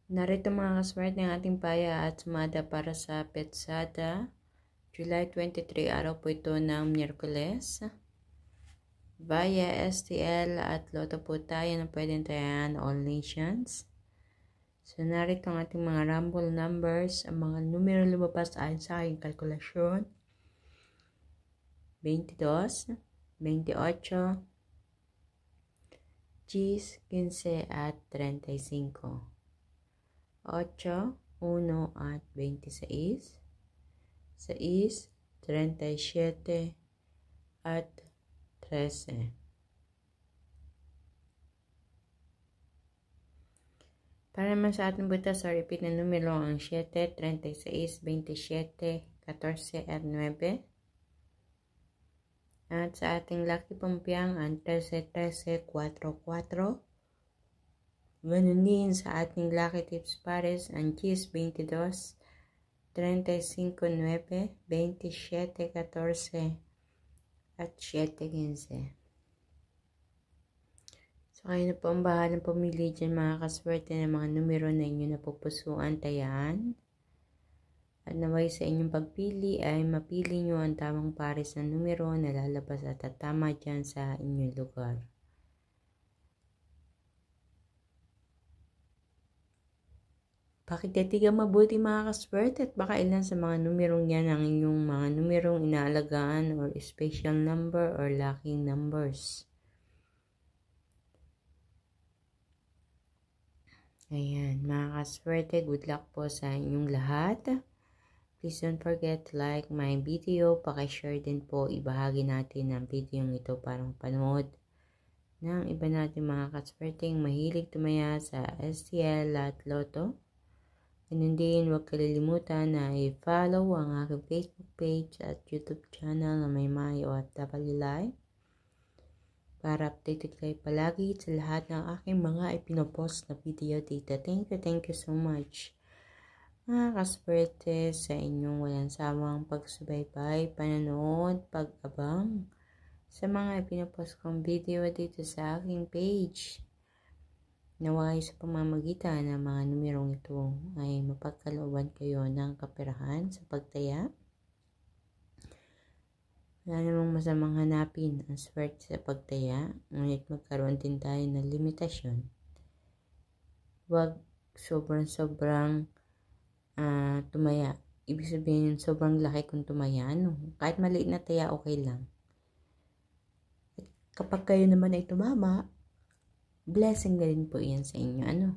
Narito mga kaswerte ng ating paya at sumada para sa Petsada, July 23, araw po ito ng Miyerkules. Via STL at Lotto po tayo na pwedeng tayan all nations. So narito ang ating mga rumble numbers, ang mga numero lumabas ayon sa aking kalkulasyon. 22, 28, 15 at 35. 8, 1 at 26, 6, 37 at 13. Para naman sa ating butas, repeat na numero ang 7, 36, 27, 14 at 9. At sa ating lucky pampiang ang 13, 13, 4, 4. Ganun din sa ating lucky tips pares ang 10, 22, 35, 9, 27, 14 at 7, 15. So kayo na po ang bahalang pumili dyan mga kaswerte ng mga numero na inyo napupusuan tayaan. At naway sa inyong pagpili ay mapili nyo ang tamang pares na numero na lalabas at tatama dyan sa inyong lugar. Pakititigan mabuti mga kaswerte at baka ilan sa mga numerong yan ang inyong mga numerong inaalagaan or special number or lucky numbers. Ayan, mga kaswerte, good luck po sa inyong lahat. Please don't forget to like my video. Pakishare din po, ibahagi natin ang video ito para mapanood ng iba natin mga kaswerteng mahilig tumaya sa STL at Lotto. Ganun din, huwag kalilimutan na i-follow ang aking Facebook page at YouTube channel na may Mayo at W Live para updated kayo palagi sa lahat ng aking mga ipinopost na video dito. Thank you so much. Mga kaswerte sa inyong walang sawang pagsubaybay, panonood, pag-abang sa mga ipinopost kong video dito sa aking page. Naway sa pamamagitan ng mga numerong ito ay mapagkalooban kayo ng kaperahan sa pagtaya. Wala namang masamang hanapin ang swerte sa pagtaya, ngunit magkaroon din tayo ng limitasyon. Huwag sobrang tumaya. Ibig sabihin yung sobrang laki kung tumaya. Kahit maliit na taya, okay lang. At kapag kayo naman ay tumama, blessing na rin po yan sa inyo.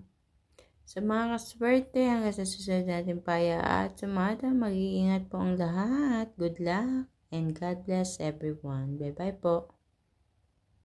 Sa mga kaswerte, hanggang sa susunod natin paya at sumada, mag-iingat po ang lahat. Good luck and God bless everyone. Bye-bye po.